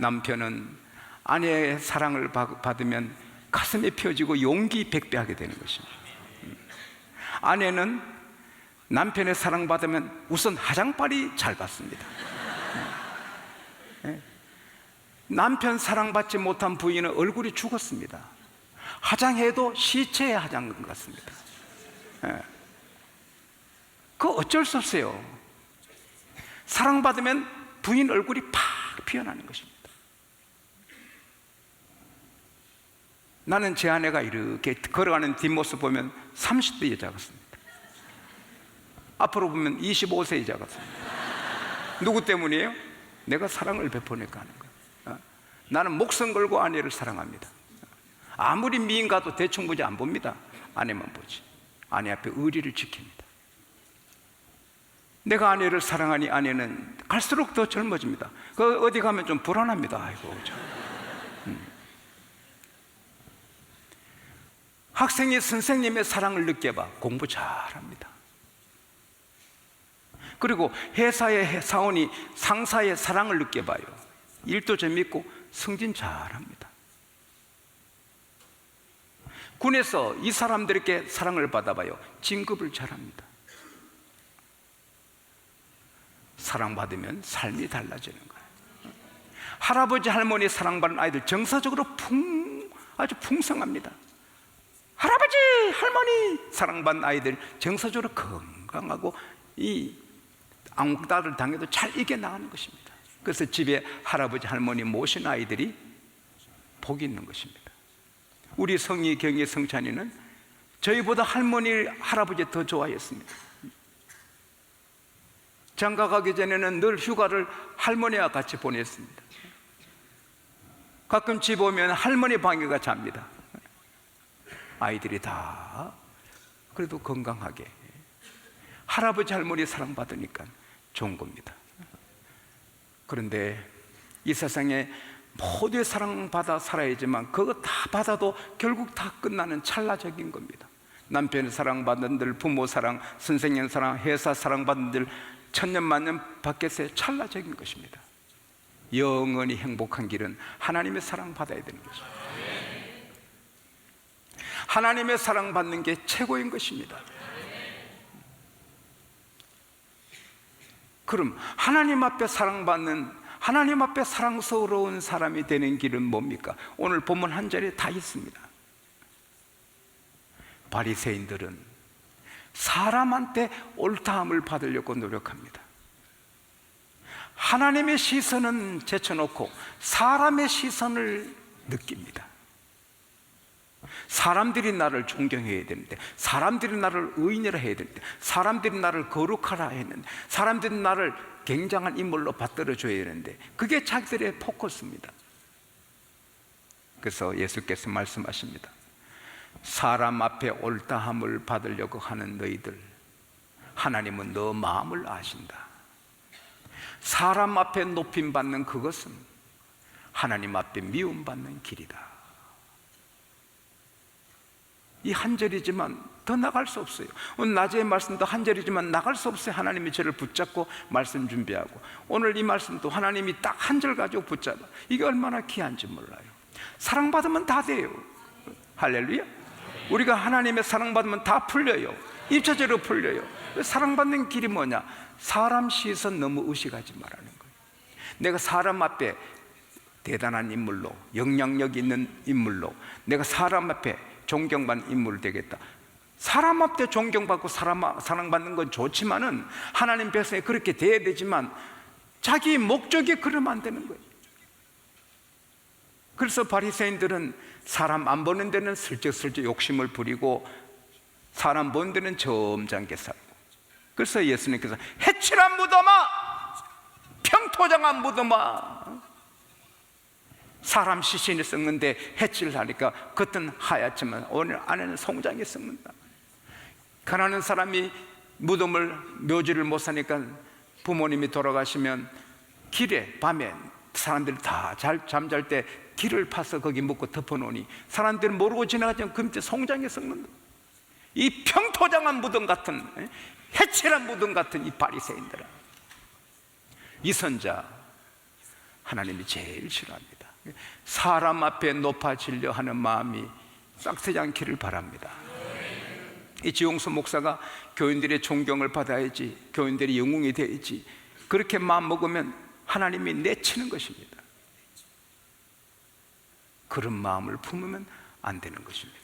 남편은 아내의 사랑을 받으면 가슴이 펴지고 용기 백배하게 되는 것입니다. 아내는 남편의 사랑받으면 우선 화장빨이 잘 받습니다. 남편 사랑받지 못한 부인은 얼굴이 죽었습니다. 화장해도 시체에 화장한 것 같습니다. 그거 어쩔 수 없어요. 사랑받으면 부인 얼굴이 팍 피어나는 것입니다. 나는 제 아내가 이렇게 걸어가는 뒷모습 보면 30대 여자 같습니다. 앞으로 보면 25세 여자 같습니다. 누구 때문이에요? 내가 사랑을 베푸니까 하는 거예요. 나는 목숨 걸고 아내를 사랑합니다. 아무리 미인 가도 대충 보지 안 봅니다. 아내만 보지. 아내 앞에 의리를 지킵니다. 내가 아내를 사랑하니 아내는 갈수록 더 젊어집니다. 그 어디 가면 좀 불안합니다. 아이고, 학생이 선생님의 사랑을 느껴봐. 공부 잘합니다. 그리고 회사의 사원이 상사의 사랑을 느껴봐요. 일도 재밌고 승진 잘합니다. 군에서 이 사람들에게 사랑을 받아봐요. 진급을 잘합니다. 사랑받으면 삶이 달라지는 거예요. 할아버지 할머니 사랑받는 아이들 정서적으로 아주 풍성합니다. 할아버지 할머니 사랑받는 아이들 정서적으로 건강하고 이 아무것도 당해도 잘 이겨나가는 것입니다. 그래서 집에 할아버지 할머니 모신 아이들이 복이 있는 것입니다. 우리 성희, 경희, 성찬이는 저희보다 할머니, 할아버지 더 좋아했습니다. 장가 가기 전에는 늘 휴가를 할머니와 같이 보냈습니다. 가끔 집 오면 할머니 방에 가 잡니다. 아이들이 다 그래도 건강하게 할아버지 할머니 사랑받으니까 좋은 겁니다. 그런데 이 세상에 모두의 사랑받아 살아야지만 그거 다 받아도 결국 다 끝나는 찰나적인 겁니다. 남편의 사랑받는 들, 부모 사랑, 선생님 사랑, 회사 사랑받는 들 천년만년 밖에서의 찰나적인 것입니다. 영원히 행복한 길은 하나님의 사랑받아야 되는 것입니다. 하나님의 사랑받는 게 최고인 것입니다. 그럼 하나님 앞에 사랑받는, 하나님 앞에 사랑스러운 사람이 되는 길은 뭡니까? 오늘 본문 한 절에 다 있습니다. 바리새인들은 사람한테 옳다함을 받으려고 노력합니다. 하나님의 시선은 제쳐놓고 사람의 시선을 느낍니다. 사람들이 나를 존경해야 되는데, 사람들이 나를 의인이라 해야 되는데, 사람들이 나를 거룩하라 했는데, 사람들이 나를 굉장한 인물로 받들어줘야 되는데, 그게 자기들의 포커스입니다. 그래서 예수께서 말씀하십니다. 사람 앞에 옳다함을 받으려고 하는 너희들, 하나님은 너 마음을 아신다. 사람 앞에 높임받는 그것은 하나님 앞에 미움받는 길이다. 이 한 절이지만 더 나갈 수 없어요. 오늘 낮의 말씀도 한 절이지만 나갈 수 없어요. 하나님이 저를 붙잡고 말씀 준비하고, 오늘 이 말씀도 하나님이 딱 한 절 가지고 붙잡아. 이게 얼마나 귀한지 몰라요. 사랑받으면 다 돼요. 할렐루야. 우리가 하나님의 사랑받으면 다 풀려요. 입체적으로 풀려요. 사랑받는 길이 뭐냐? 사람 시선 너무 의식하지 말라는 거예요. 내가 사람 앞에 대단한 인물로, 영향력 있는 인물로, 내가 사람 앞에 존경받는 인물 되겠다. 사람 앞에 존경받고 사랑받는 건 좋지만은, 하나님 백성이 그렇게 돼야 되지만 자기 목적이 그러면 안 되는 거예요. 그래서 바리새인들은 사람 안 보는 데는 슬쩍슬쩍 욕심을 부리고, 사람 보는 데는 점잖게 살고. 그래서 예수님께서 해칠한 무덤아, 평토장한 무덤아, 사람 시신이 썩는데 해칠을 하니까 겉은 하얗지만 오늘 안에는 송장이 썩는다. 가난한 사람이 무덤을, 묘지를 못 사니까 부모님이 돌아가시면 길에 밤에 사람들이 다 잠잘 때 길을 파서 거기 묻고 덮어놓으니 사람들은 모르고 지나가지만 그 밑에 송장이 썩는다. 이 평토장한 무덤 같은, 해칠한 무덤 같은 이 바리새인들아, 이 선자 하나님이 제일 싫어합니다. 사람 앞에 높아지려 하는 마음이 싹트지 않기를 바랍니다. 이 지용수 목사가 교인들의 존경을 받아야지, 교인들의 영웅이 되야지, 그렇게 마음 먹으면 하나님이 내치는 것입니다. 그런 마음을 품으면 안 되는 것입니다.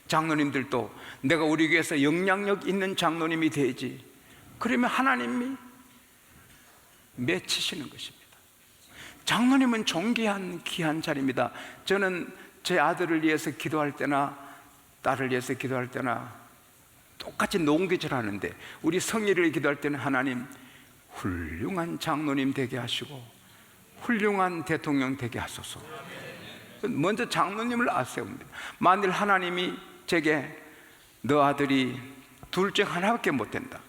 장로님들도 내가 우리 교회에서 영향력 있는 장로님이 되야지, 그러면 하나님이 맺히시는 것입니다. 장로님은 존귀한 귀한 자리입니다. 저는 제 아들을 위해서 기도할 때나 딸을 위해서 기도할 때나 똑같이 농기질 하는데, 우리 성의를 기도할 때는 하나님 훌륭한 장로님 되게 하시고 훌륭한 대통령 되게 하소서. 먼저 장로님을 앞세웁니다. 만일 하나님이 제게 너 아들이 둘 중 하나밖에 못된다,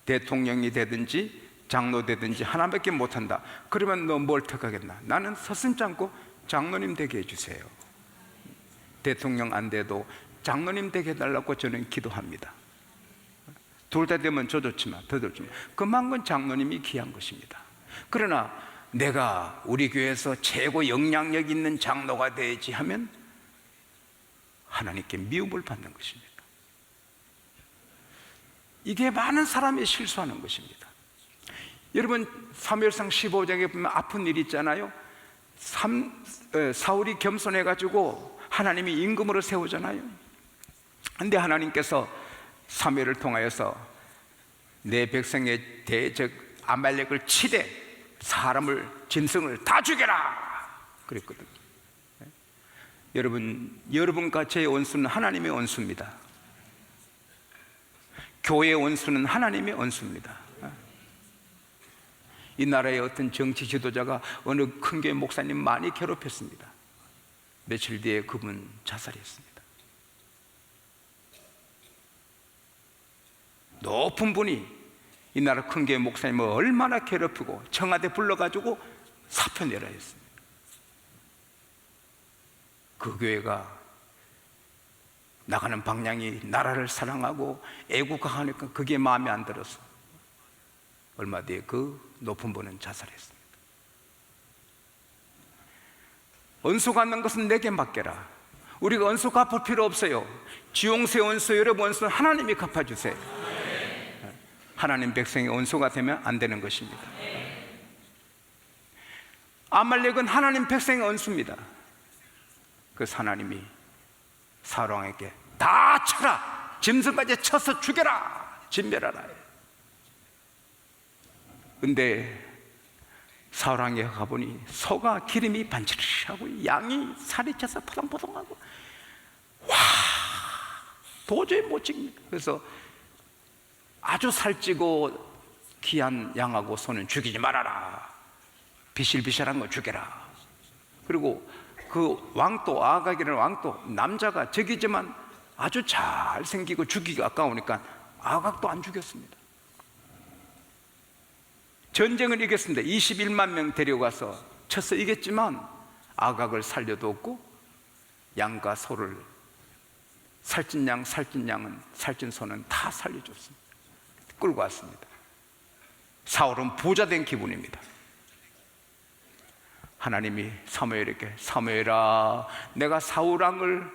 대통령이 되든지 장로 되든지 하나밖에 못한다, 그러면 너 뭘 택하겠나? 나는 서슴지 않고 장로님 되게 해주세요. 대통령 안 돼도 장로님 되게 해달라고 저는 기도합니다. 둘 다 되면 더 좋지만 그만큼 장로님이 귀한 것입니다. 그러나 내가 우리 교회에서 최고 영향력 있는 장로가 되야지 하면 하나님께 미움을 받는 것입니다. 이게 많은 사람이 실수하는 것입니다. 여러분, 사무엘상 15장에 보면 아픈 일이 있잖아요. 사울이 겸손해가지고 하나님이 임금으로 세우잖아요. 근데 하나님께서 사무엘을 통하여서 내 백성의 대적 아말렉을 치되 사람을, 짐승을 다 죽여라 그랬거든요. 여러분과 제 원수는 하나님의 원수입니다. 교회의 원수는 하나님의 원수입니다. 이 나라의 어떤 정치 지도자가 어느 큰 교회 목사님 많이 괴롭혔습니다. 며칠 뒤에 그분 자살했습니다. 높은 분이 이 나라 큰 교회 목사님을 얼마나 괴롭히고 청와대 불러가지고 사표 내라 했습니다. 그 교회가 나가는 방향이 나라를 사랑하고 애국하니까 그게 마음에 안 들어서 얼마 뒤에 그 높은 분은 자살했습니다. 은수 갚는 것은 내게 맡겨라. 우리가 은수 갚을 필요 없어요. 지용세 은수, 여러분 은수는 하나님이 갚아주세요. 하나님 백성의 은수가 되면 안 되는 것입니다. 아말렉은 하나님 백성의 은수입니다. 그래서 하나님이 사울왕에게 다 쳐라, 짐승까지 쳐서 죽여라, 진멸하라. 근데 사울왕에 가보니 소가 기름이 반질하고 양이 살이 쪄서 포동포동하고, 와, 도저히 못 찍습니다. 그래서 아주 살찌고 귀한 양하고 소는 죽이지 말아라, 비실비실한 거 죽여라. 그리고 그 왕도, 아각이라는 왕도 남자가 적이지만 아주 잘생기고 죽이기가 아까우니까 아각도 안 죽였습니다. 전쟁을 이겼습니다. 21만 명 데려가서 쳐서 이겼지만 아각을 살려두었고 양과 소를, 살찐 양, 살찐 양은, 살찐 소는 다 살려줬습니다. 끌고 왔습니다. 사울은 부자 된 기분입니다. 하나님이 사무엘에게, 사무엘아, 내가 사울왕을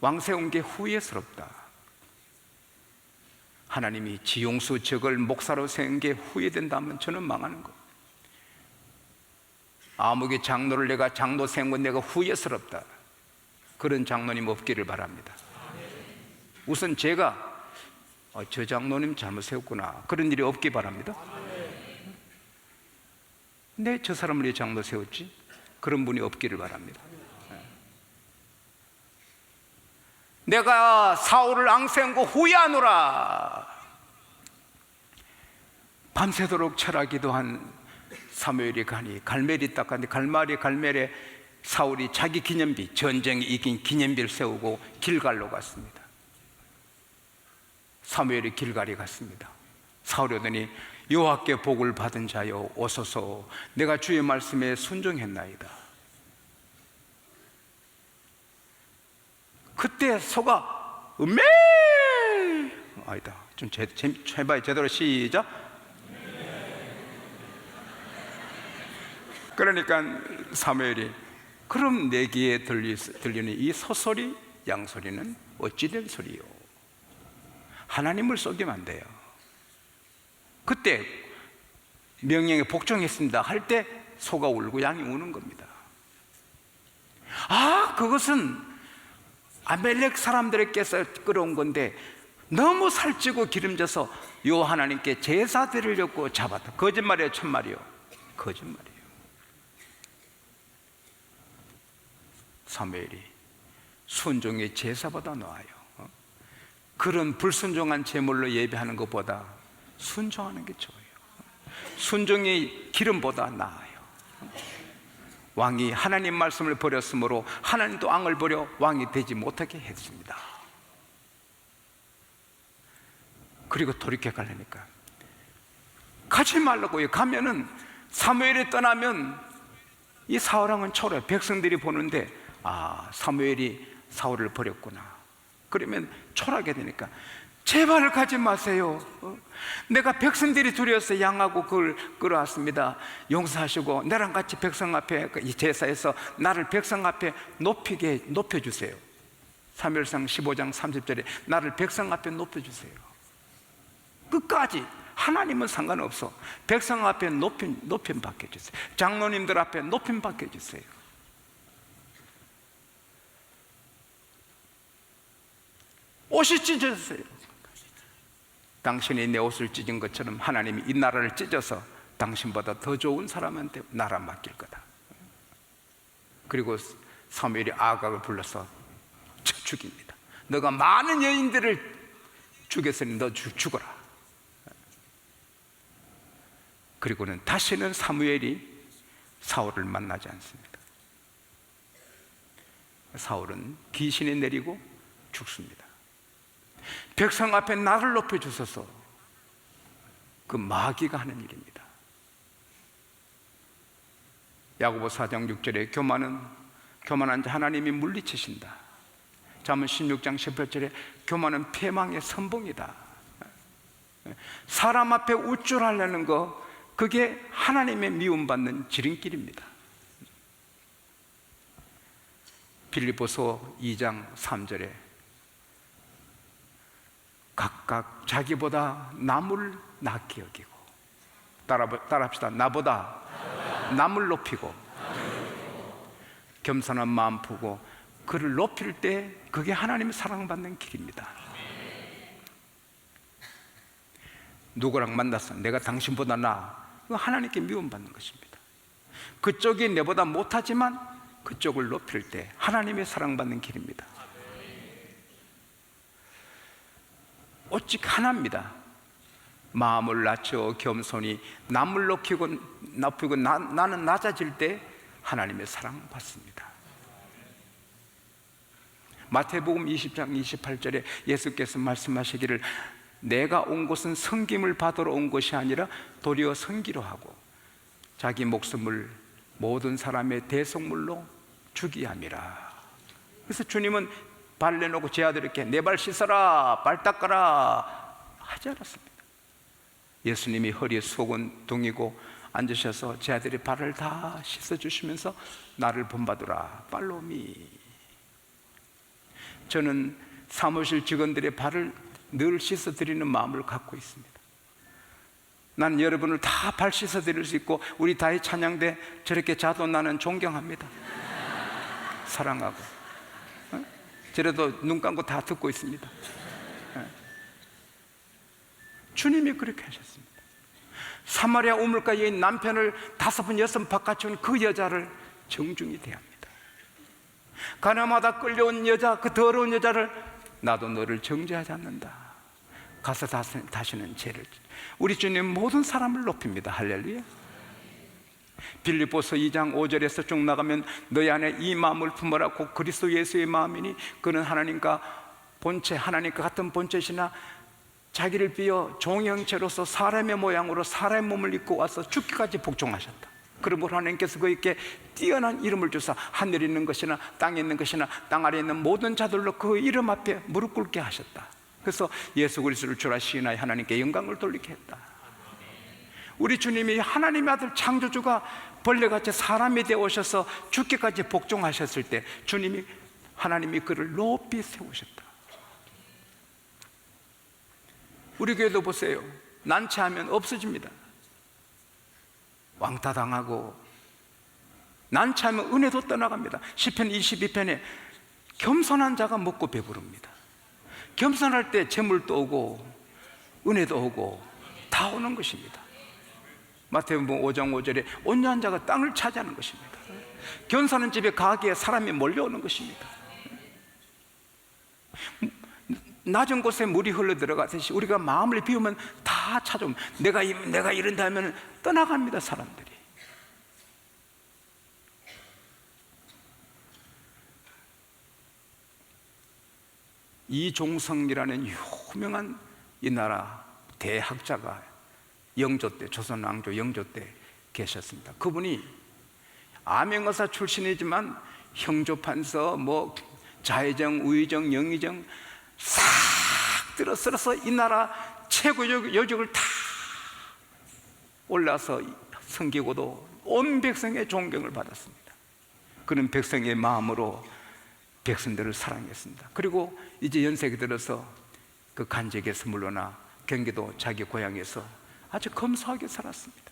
왕 세운 게 후회스럽다. 하나님이 지용수 적을 목사로 세운 게 후회된다면 저는 망하는 거. 아무개 장로를 내가 장로 세운 건 내가 후회스럽다. 그런 장로님 없기를 바랍니다. 우선 제가 저 장로님 잘못 세웠구나, 그런 일이 없기 바랍니다. 네, 저 사람을 왜 장로 세웠지? 그런 분이 없기를 바랍니다. 내가 사울을 앙세한 거 후회하노라. 밤새도록 철하기도 한 사무엘이 가니 갈멜이 닦았는데 갈멜에 사울이 자기 기념비, 전쟁에 이긴 기념비를 세우고 길갈로 갔습니다. 사무엘이 길갈에 갔습니다. 사울이 오더니 여호와께 복을 받은 자여 오소서, 내가 주의 말씀에 순종했나이다. 그때 소가 음메, 아니다, 좀 해봐요. 제대로 시작. 그러니까 사무엘이 그럼 내 귀에 들리는 이 소소리 양소리는 어찌된 소리요? 하나님을 속이면 안 돼요. 그때 명령에 복종했습니다 할 때 소가 울고 양이 우는 겁니다. 그것은 아멜렉 사람들에게서 끌어온 건데 너무 살찌고 기름져서 요 하나님께 제사 드리려고 잡았다. 거짓말이에요, 참말이요? 거짓말이에요. 사무엘이 순종의 제사보다 나아요. 그런 불순종한 제물로 예배하는 것보다 순종하는 게 좋아요. 순종의 기름보다 나아요. 왕이 하나님 말씀을 버렸으므로 하나님도 왕을 버려 왕이 되지 못하게 했습니다. 그리고 돌이켜 가려니까 가지 말라고요. 가면은 사무엘이 떠나면 이 사울왕은 초라해. 백성들이 보는데 사무엘이 사울을 버렸구나. 그러면 초라하게 되니까 제발 가지 마세요. 내가 백성들이 두려워서 양하고 그걸 끌어왔습니다. 용서하시고 나랑 같이 백성 앞에 이 제사에서 나를 백성 앞에 높여주세요. 사무엘상 15장 30절에 나를 백성 앞에 높여주세요. 끝까지 하나님은 상관없어. 백성 앞에 높임 받게 해주세요. 장로님들 앞에 높임 받게 해주세요. 옷이 찢어졌어요. 당신이 내 옷을 찢은 것처럼 하나님이 이 나라를 찢어서 당신보다 더 좋은 사람한테 나라 맡길 거다. 그리고 사무엘이 아각을 불러서 죽입니다. 너가 많은 여인들을 죽였으니 너 죽어라. 그리고는 다시는 사무엘이 사울을 만나지 않습니다. 사울은 귀신이 내리고 죽습니다. 백성 앞에 나를 높여주소서. 그 마귀가 하는 일입니다. 야고보 4장 6절에 교만한 자 하나님이 물리치신다. 잠언 16장 18절에 교만은 패망의 선봉이다. 사람 앞에 우쭐하려는 거, 그게 하나님의 미움받는 지름길입니다. 빌립보서 2장 3절에 각각 자기보다 남을 낮게 여기고, 따라합시다. 나보다 남을 높이고 겸손한 마음 품고 그를 높일 때 그게 하나님의 사랑받는 길입니다. 누구랑 만났어? 내가 당신보다 나아. 그거 하나님께 미움받는 것입니다. 그쪽이 내보다 못하지만 그쪽을 높일 때 하나님의 사랑받는 길입니다. 오직 하나입니다. 마음을 낮춰 겸손히 남을 높이고 나는 낮아질 때 하나님의 사랑받습니다. 마태복음 20장 28절에 예수께서 말씀하시기를 내가 온 것은 섬김을 받으러 온 것이 아니라 도리어 섬기려 하고 자기 목숨을 모든 사람의 대속물로 주기 함이라. 그래서 주님은 발 내놓고 제 아들에게 내 발 씻어라, 발 닦아라 하지 않았습니다. 예수님이 허리에 수건 둥이고 앉으셔서 제 아들의 발을 다 씻어주시면서 나를 본받으라, 팔로미. 저는 사무실 직원들의 발을 늘 씻어드리는 마음을 갖고 있습니다. 나는 여러분을 다 발 씻어드릴 수 있고 우리 다의 찬양대 저렇게 자도 나는 존경합니다. 사랑하고 저래도 눈 감고 다 듣고 있습니다. 주님이 그렇게 하셨습니다. 사마리아 우물가 여인 남편을 5번 6번 바꿔준 그 여자를 정중히 대합니다. 가나마다 끌려온 여자, 그 더러운 여자를 나도 너를 정죄하지 않는다. 가서 다시는 죄를. 우리 주님 모든 사람을 높입니다. 할렐루야. 빌립보서 2장 5절에서 쭉 나가면 너희 안에 이 마음을 품어라 곧 그리스도 예수의 마음이니 그는 하나님과 같은 본체시나 자기를 비어 종의 형체로서 사람의 모양으로 사람의 몸을 입고 와서 죽기까지 복종하셨다. 그러므로 하나님께서 그에게 뛰어난 이름을 주사 하늘에 있는 것이나 땅에 있는 것이나 땅 아래에 있는 모든 자들로 그 이름 앞에 무릎 꿇게 하셨다. 그래서 예수 그리스도를 주라 시인하여 하나님께 영광을 돌리게 했다. 우리 주님이 하나님의 아들 창조주가 벌레같이 사람이 되어 오셔서 죽기까지 복종하셨을 때 하나님이 그를 높이 세우셨다. 우리 교회도 보세요. 난처하면 없어집니다. 왕따당하고 난처하면 은혜도 떠나갑니다. 시편 22편에 겸손한 자가 먹고 배부릅니다. 겸손할 때 재물도 오고 은혜도 오고 다 오는 것입니다. 마태복음 5장 5절에 온유한 자가 땅을 차지하는 것입니다. 겸손한 집에 가게에 사람이 몰려오는 것입니다. 낮은 곳에 물이 흘러 들어가듯이 우리가 마음을 비우면 다 찾아옵니다. 내가 이런다 하면 떠나갑니다, 사람들이. 이종성이라는 유명한 이 나라 대학자가 영조 때, 조선 왕조 영조 때 계셨습니다. 그분이 암행어사 출신이지만 형조판서, 자의정, 우의정, 영의정 싹 들어서서 이 나라 최고 요직을 다 올라서 섬기고도 온 백성의 존경을 받았습니다. 그는 백성의 마음으로 백성들을 사랑했습니다. 그리고 이제 연세가 들어서 그 간직에서 물러나 경기도 자기 고향에서 아주 검소하게 살았습니다.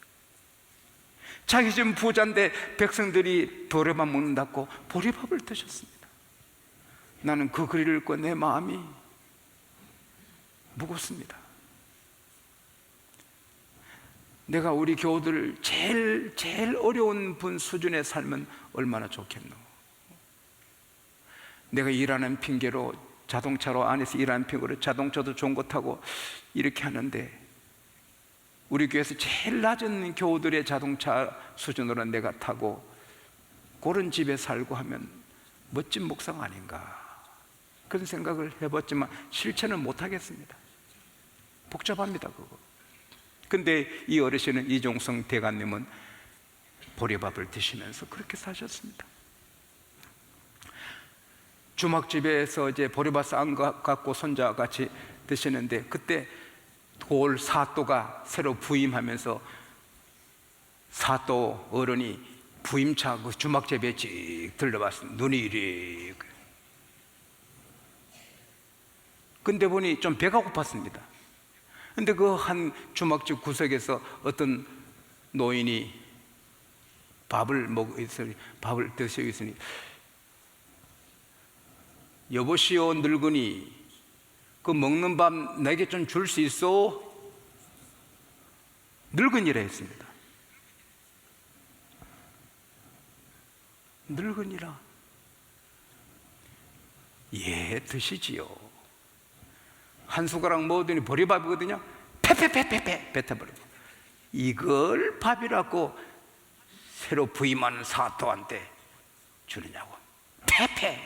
자기 집 부자인데 백성들이 보리밥 먹는다고 보리밥을 드셨습니다. 나는 그 글을 읽고 내 마음이 무겁습니다. 내가 우리 교우들 제일 어려운 분 수준의 삶은 얼마나 좋겠노. 내가 일하는 핑계로 자동차로 안에서 일하는 핑계로 자동차도 좋은 거 타고 이렇게 하는데 우리 교회에서 제일 낮은 교우들의 자동차 수준으로 내가 타고 그런 집에 살고 하면 멋진 목사가 아닌가 그런 생각을 해봤지만 실천은 못하겠습니다. 복잡합니다 그거. 근데 이 어르신은 이종성 대감님은 보리밥을 드시면서 그렇게 사셨습니다. 주막집에서 이제 보리밥 싼 거 갖고 손자 같이 드시는데 그때 돌 사또가 새로 부임하면서 사또 어른이 부임차 그 주막집에 찍 들러봤습니다. 눈이 이리. 근데 보니 좀 배가 고팠습니다. 근데 그 한 주막집 구석에서 어떤 노인이 밥을 드시고 있으니 여보시오 늙은이 그 먹는 밥 내게 좀 줄 수 있어? 늙은이라 했습니다. 늙은이라 예 드시지요. 한 숟가락 먹더니 보리밥이거든요. 패패패패패 뱉어버리고 이걸 밥이라고 새로 부임하는 사또한테 주느냐고 패패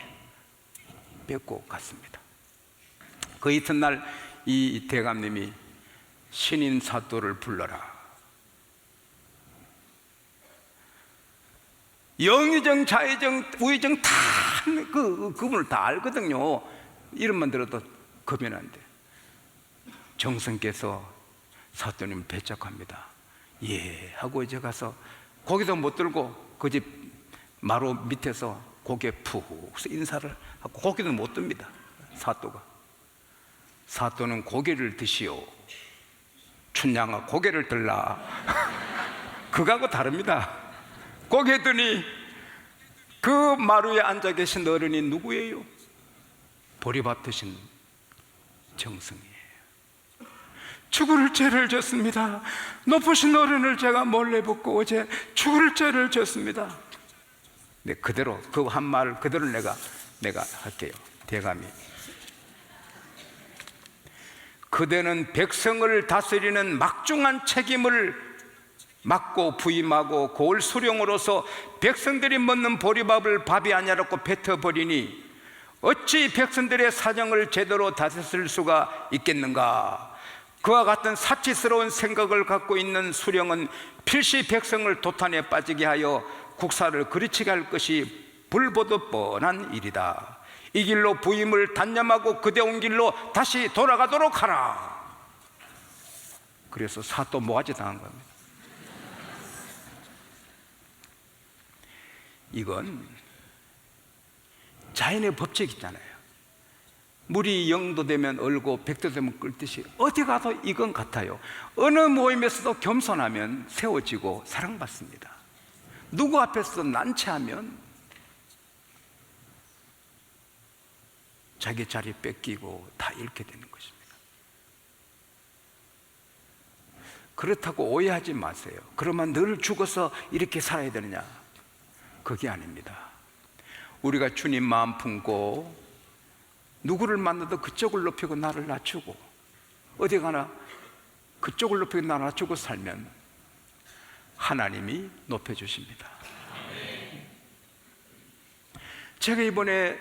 뱉고 갔습니다. 그 이튿날 이 대감님이 신인 사또를 불러라. 영의정, 자의정, 우의정 다 그분을 다 알거든요. 이름만 들어도 겁이 나는데 정성께서 사또님을 배척합니다. 예 하고 이제 가서 고기도 못 들고 그 집 마루 밑에서 고개 푹 인사를 하고 고기도 못 듭니다. 사또가. 사또는 고개를 드시오. 춘향아 고개를 들라. 그거하고 다릅니다. 고개 드니 그 마루에 앉아 계신 어른이 누구예요? 보리밥 드신 정성이에요. 죽을 죄를 졌습니다. 높으신 어른을 제가 몰래 붓고 어제 죽을 죄를 졌습니다. 네, 그대로 그 한 말 그대로 내가 할게요. 대감이 그대는 백성을 다스리는 막중한 책임을 맡고 부임하고 고을 수령으로서 백성들이 먹는 보리밥을 밥이 아니라고 뱉어버리니 어찌 백성들의 사정을 제대로 다스릴 수가 있겠는가. 그와 같은 사치스러운 생각을 갖고 있는 수령은 필시 백성을 도탄에 빠지게 하여 국사를 그르치게 할 것이 불보듯 뻔한 일이다. 이 길로 부임을 단념하고 그대온 길로 다시 돌아가도록 하라. 그래서 사또 모가지 당한 겁니다. 이건 자연의 법칙 있잖아요. 물이 0도 되면 얼고 100도 되면 끓듯이 어디 가도 이건 같아요. 어느 모임에서도 겸손하면 세워지고 사랑받습니다. 누구 앞에서 난처하면 자기 자리 뺏기고 다 잃게 되는 것입니다. 그렇다고 오해하지 마세요. 그러면 늘 죽어서 이렇게 살아야 되느냐? 그게 아닙니다. 우리가 주님 마음 품고 누구를 만나도 그쪽을 높이고 나를 낮추고 어디 가나 그쪽을 높이고 나를 낮추고 살면 하나님이 높여주십니다. 제가 이번에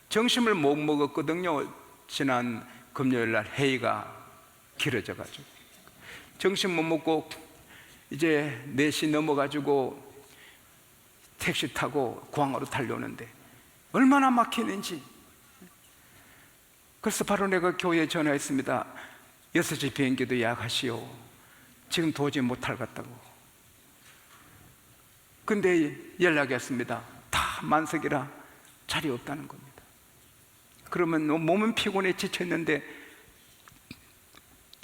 점심을 못 먹었거든요. 지난 금요일날 회의가 길어져가지고 점심 못 먹고 이제 4시 넘어가지고 택시 타고 공항으로 달려오는데 얼마나 막히는지. 그래서 바로 내가 교회에 전화했습니다. 6시 비행기도 예약하시오. 지금 도저히 못할 것 같다고. 근데 연락이 왔습니다. 다 만석이라 자리 없다는 겁니다. 그러면 몸은 피곤해 지쳤는데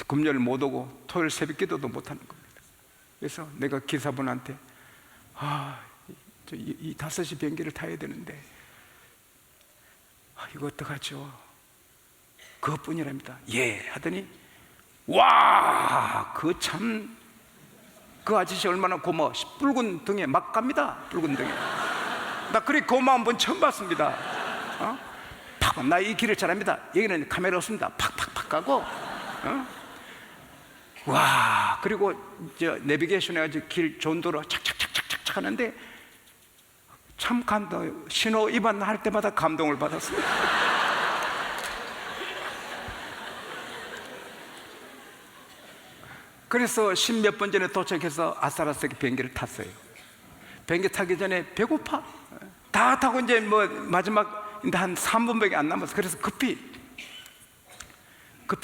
금요일 못 오고 토요일 새벽 기도도 못하는 겁니다. 그래서 내가 기사분한테 이 5시 비행기를 타야 되는데 이거 어떡하죠? 그것뿐이랍니다. 예 하더니 와, 그 아저씨 얼마나 고마워. 붉은 등에 막 갑니다. 붉은 등에. 나 그리 고마운 분 처음 봤습니다. 나 이 길을 잘합니다. 여기는 카메라 없습니다. 팍팍팍 가고. 와, 그리고 저 내비게이션 해가지고 길 좋은 도로 착착착착착 하는데 참 감동. 신호 위반할 때마다 감동을 받았습니다. 그래서 10몇 분 전에 도착해서 아싸라싸게 비행기를 탔어요. 비행기 타기 전에 배고파. 다 타고 이제 뭐 마지막 한 3분밖에 안 남았어. 그래서 급히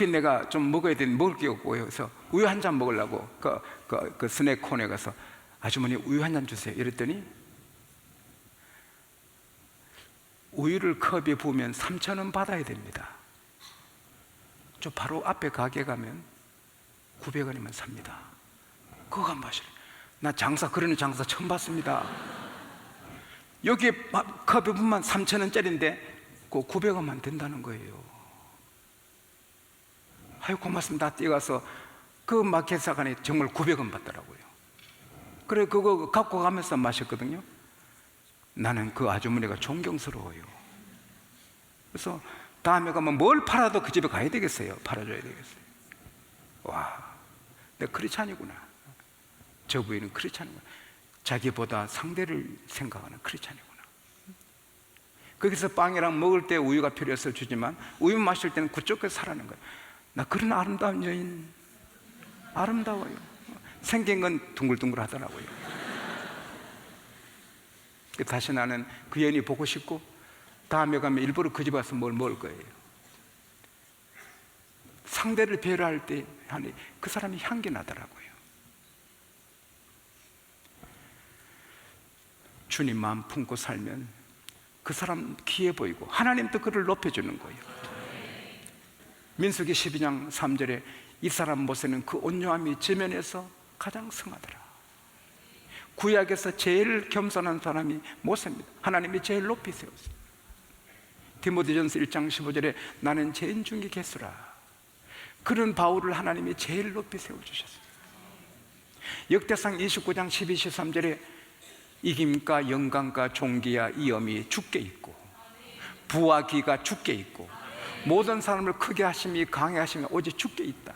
내가 좀 먹어야 되는데 먹을 게 없고요. 그래서 우유 한 잔 먹으려고 그 스낵 코너에 가서 아주머니 우유 한 잔 주세요. 이랬더니 우유를 컵에 부으면 3,000원 받아야 됩니다. 저 바로 앞에 가게 가면 900원이면 삽니다. 그거 안 마시래. 나 그러는 장사 처음 봤습니다. 여기 컵에 부으면 3,000원짜리인데 그 900원만 된다는 거예요. 아유 고맙습니다. 뛰어가서 그 마켓사 간에 정말 900원 받더라고요. 그래 그거 갖고 가면서 마셨거든요. 나는 그 아주머니가 존경스러워요. 그래서 다음에 가면 뭘 팔아도 그 집에 가야 되겠어요. 팔아줘야 되겠어요. 와, 내가 크리스찬이구나. 저 부인은 크리스찬이구나. 자기보다 상대를 생각하는 크리스찬이구나. 거기서 빵이랑 먹을 때 우유가 필요해서 주지만 우유 마실 때는 그쪽에서 사라는 거예요. 나 그런 아름다운 여인, 아름다워요. 생긴 건 둥글둥글 하더라고요. 다시 나는 그 여인이 보고 싶고 다음에 가면 일부러 그 집 와서 뭘 먹을 거예요. 상대를 배려할 때 그 사람이 향기 나더라고요. 주님 마음 품고 살면 그 사람 귀해 보이고 하나님도 그를 높여주는 거예요. 민수기 12장 3절에 이 사람 모세는 그 온유함이 지면에서 가장 성하더라. 구약에서 제일 겸손한 사람이 모세입니다. 하나님이 제일 높이 세웠어요. 디모데전서 1장 15절에 나는 죄인 중에 개수라. 그런 바울을 하나님이 제일 높이 세워주셨어요. 역대상 29장 12, 13절에 이김과 영광과 존귀와 이엄이 주께 있고 부와 기가 주께 있고 모든 사람을 크게 하심이 강해 하심이 오직 주께 있다.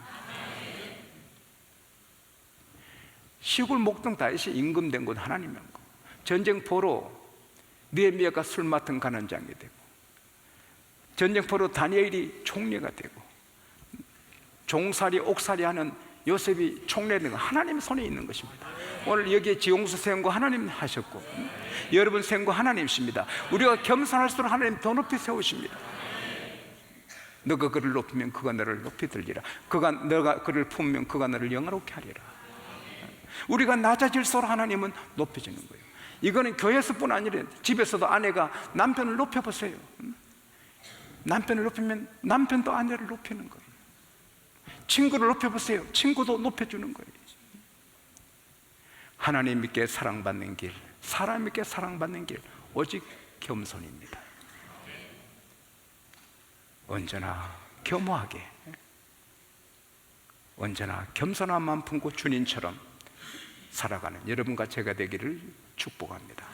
시골 목동 다윗이 임금된 곳 하나님의 거. 전쟁포로 느헤미야가 술 맡은 간원장이 되고 전쟁포로 다니엘이 총리가 되고 종살이 옥살이 하는 요셉이 총리된 거 하나님의 손에 있는 것입니다. 오늘 여기에 지용수 세운 거 하나님 하셨고 여러분 세운 거 하나님이십니다. 우리가 겸손할수록 하나님 더 높이 세우십니다. 너가 그를 높이면 그가 너를 높이 들리라. 너가 그를 품으면 그가 너를 영화롭게 하리라. 우리가 낮아질수록 하나님은 높여지는 거예요. 이거는 교회에서뿐 아니라 집에서도 아내가 남편을 높여보세요. 남편을 높이면 남편도 아내를 높이는 거예요. 친구를 높여보세요. 친구도 높여주는 거예요. 하나님께 사랑받는 길, 사람에게 사랑받는 길, 오직 겸손입니다. 언제나 겸허하게, 언제나 겸손함만 품고 주님처럼 살아가는 여러분과 제가 되기를 축복합니다.